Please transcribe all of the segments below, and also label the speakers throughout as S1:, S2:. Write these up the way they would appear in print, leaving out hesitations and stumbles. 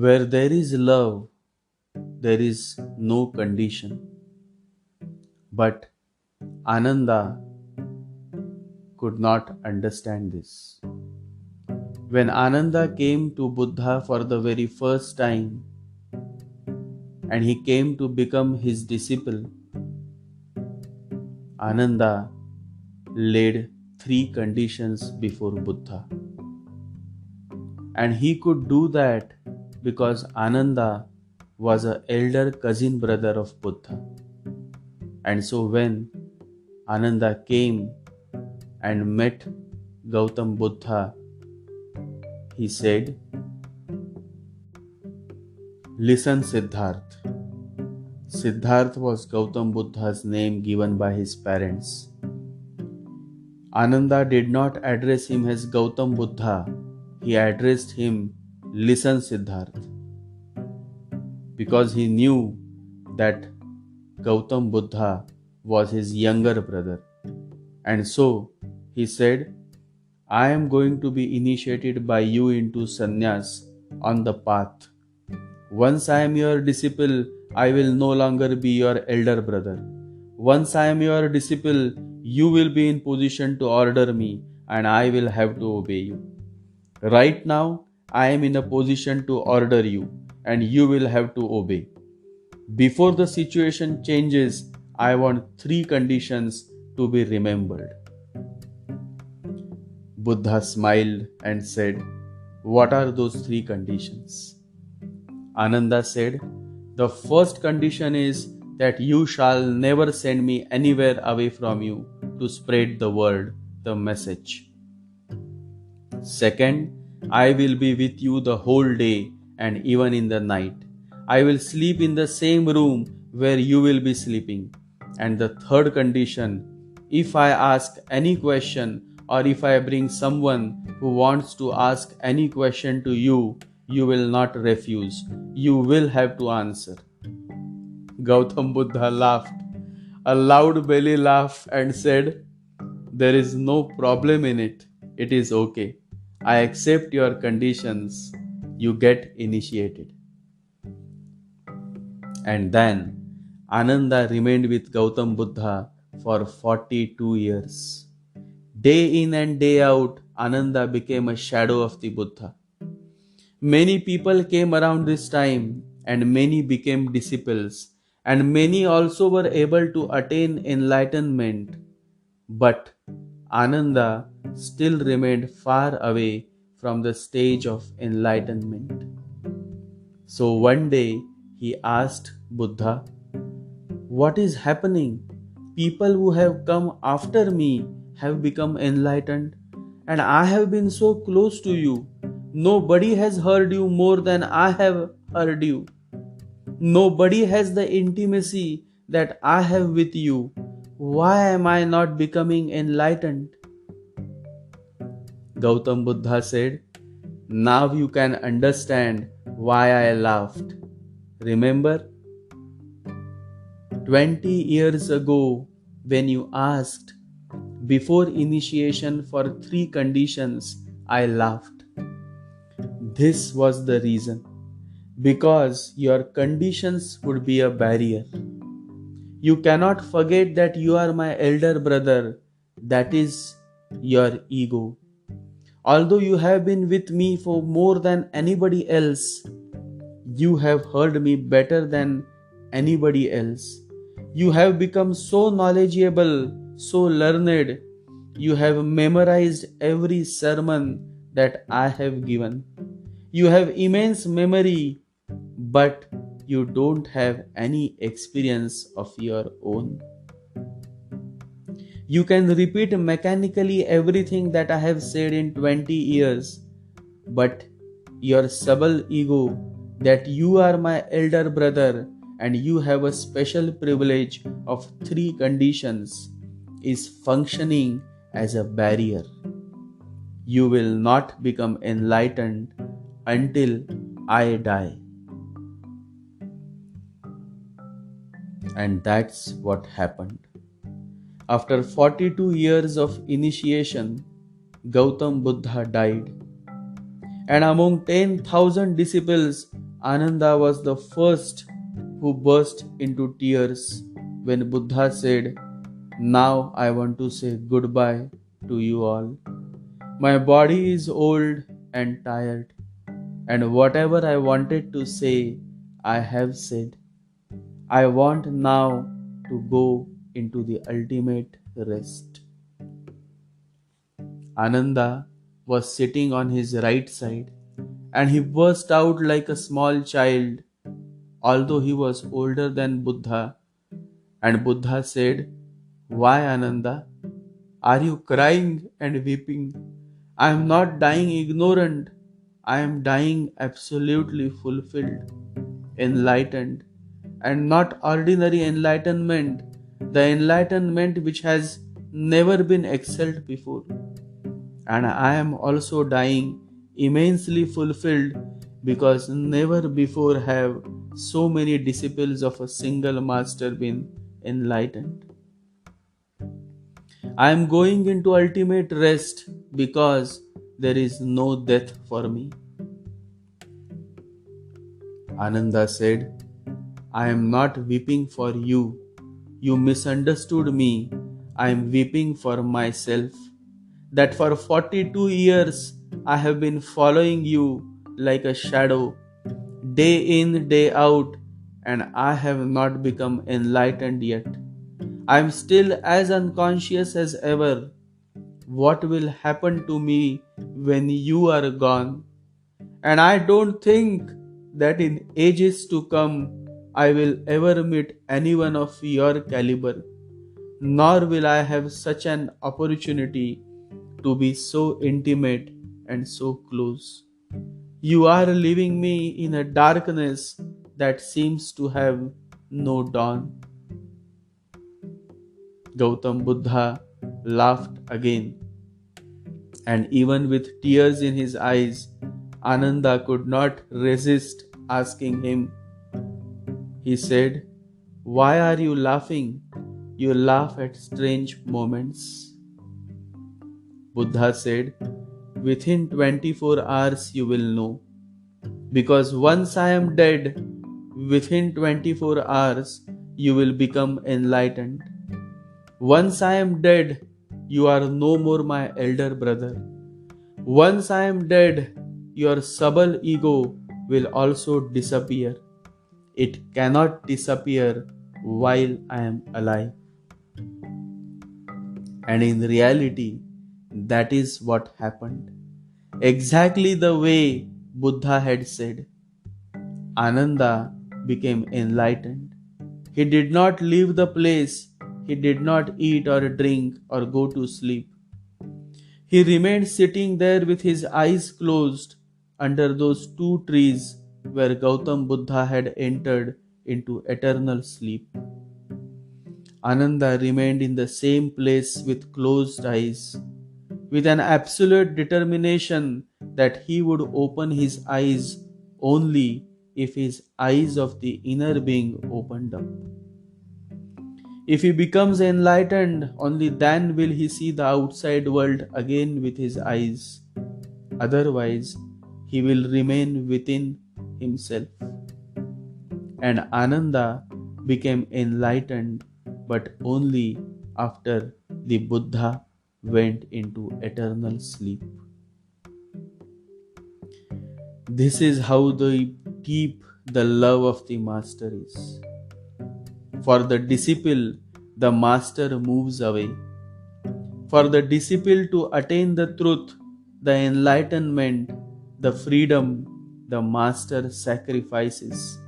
S1: Where there is love, there is no condition. But Ananda could not understand this. When Ananda came to Buddha for the very first time and he came to become his disciple, Ananda laid three conditions before Buddha. And he could do that because Ananda was an elder cousin brother of Buddha. And so when Ananda came and met Gautam Buddha, he said, "Listen, Siddharth." Siddharth was Gautam Buddha's name given by his parents. Ananda did not address him as Gautam Buddha. He addressed him, "Listen, Siddharth," because he knew that Gautam Buddha was his younger brother. And so he said, "I am going to be initiated by you into sannyas on the path. Once I am your disciple, I will no longer be your elder brother. Once I am your disciple, you will be in position to order me and I will have to obey you. Right now, I am in a position to order you and you will have to obey. Before the situation changes, I want three conditions to be remembered." Buddha smiled and said, "What are those three conditions?" Ananda said, "The first condition is that you shall never send me anywhere away from you to spread the word, the message. Second, I will be with you the whole day and even in the night. I will sleep in the same room where you will be sleeping. And the third condition, if I ask any question or if I bring someone who wants to ask any question to you, you will not refuse. You will have to answer." Gautam Buddha laughed, a loud belly laugh, and said, "There is no problem in it. It is okay. I accept your conditions. You get initiated." And then Ananda remained with Gautam Buddha for 42 years. Day in and day out, Ananda became a shadow of the Buddha. Many people came around this time and many became disciples and many also were able to attain enlightenment. But Ananda still remained far away from the stage of enlightenment. So one day he asked Buddha, "What is happening? People who have come after me have become enlightened, and I have been so close to you. Nobody has heard you more than I have heard you. Nobody has the intimacy that I have with you. Why am I not becoming enlightened?" Gautam Buddha said, "Now you can understand why I laughed. Remember, 20 years ago when you asked before initiation for three conditions, I laughed. This was the reason. Because your conditions would be a barrier. You cannot forget that you are my elder brother. That is your ego. Although you have been with me for more than anybody else, you have heard me better than anybody else. You have become so knowledgeable, so learned. You have memorized every sermon that I have given. You have immense memory, but you don't have any experience of your own. You can repeat mechanically everything that I have said in 20 years, but your subtle ego that you are my elder brother and you have a special privilege of three conditions is functioning as a barrier. You will not become enlightened until I die." And that's what happened. After 42 years of initiation, Gautam Buddha died. And among 10,000 disciples, Ananda was the first who burst into tears when Buddha said, "Now I want to say goodbye to you all. My body is old and tired, and whatever I wanted to say, I have said. I want now to go into the ultimate rest." Ananda was sitting on his right side, and he burst out like a small child, although he was older than Buddha. And Buddha said, "Why, Ananda? Are you crying and weeping? I am not dying ignorant. I am dying absolutely fulfilled, enlightened, and not ordinary enlightenment, the enlightenment which has never been excelled before. And I am also dying immensely fulfilled because never before have so many disciples of a single master been enlightened. I am going into ultimate rest because there is no death for me." Ananda said, "I am not weeping for you. You misunderstood me. I am weeping for myself. That for 42 years I have been following you like a shadow, day in, day out, and I have not become enlightened yet. I am still as unconscious as ever. What will happen to me when you are gone? And I don't think that in ages to come I will ever meet anyone of your caliber, nor will I have such an opportunity to be so intimate and so close. You are leaving me in a darkness that seems to have no dawn." Gautam Buddha laughed again, and even with tears in his eyes, Ananda could not resist asking him. He said, "Why are you laughing? You laugh at strange moments." Buddha said, "Within 24 hours you will know. Because once I am dead, within 24 hours you will become enlightened. Once I am dead, you are no more my elder brother. Once I am dead, your subtle ego will also disappear. It cannot disappear while I am alive." And in reality, that is what happened. Exactly the way Buddha had said. Ananda became enlightened. He did not leave the place. He did not eat or drink or go to sleep. He remained sitting there with his eyes closed under those two trees where Gautam Buddha had entered into eternal sleep. Ananda remained in the same place with closed eyes, with an absolute determination that he would open his eyes only if his eyes of the inner being opened up. If he becomes enlightened, only then will he see the outside world again with his eyes. Otherwise, he will remain within himself. And Ananda became enlightened, but only after the Buddha went into eternal sleep. This is how deep the love of the Master is. For the disciple, the Master moves away. For the disciple to attain the truth, the enlightenment, the freedom, the Master sacrifices.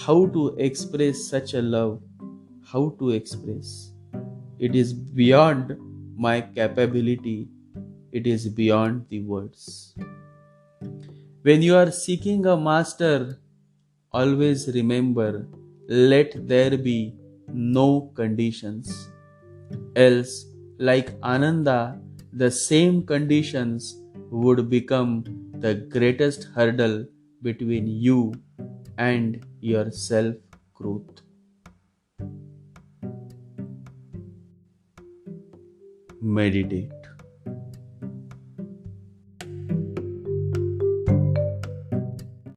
S1: How to express such a love? How to express? It is beyond my capability. It is beyond the words. When you are seeking a master, always remember, let there be no conditions. Else, like Ananda, the same conditions would become the greatest hurdle between you and your self-growth. Meditate.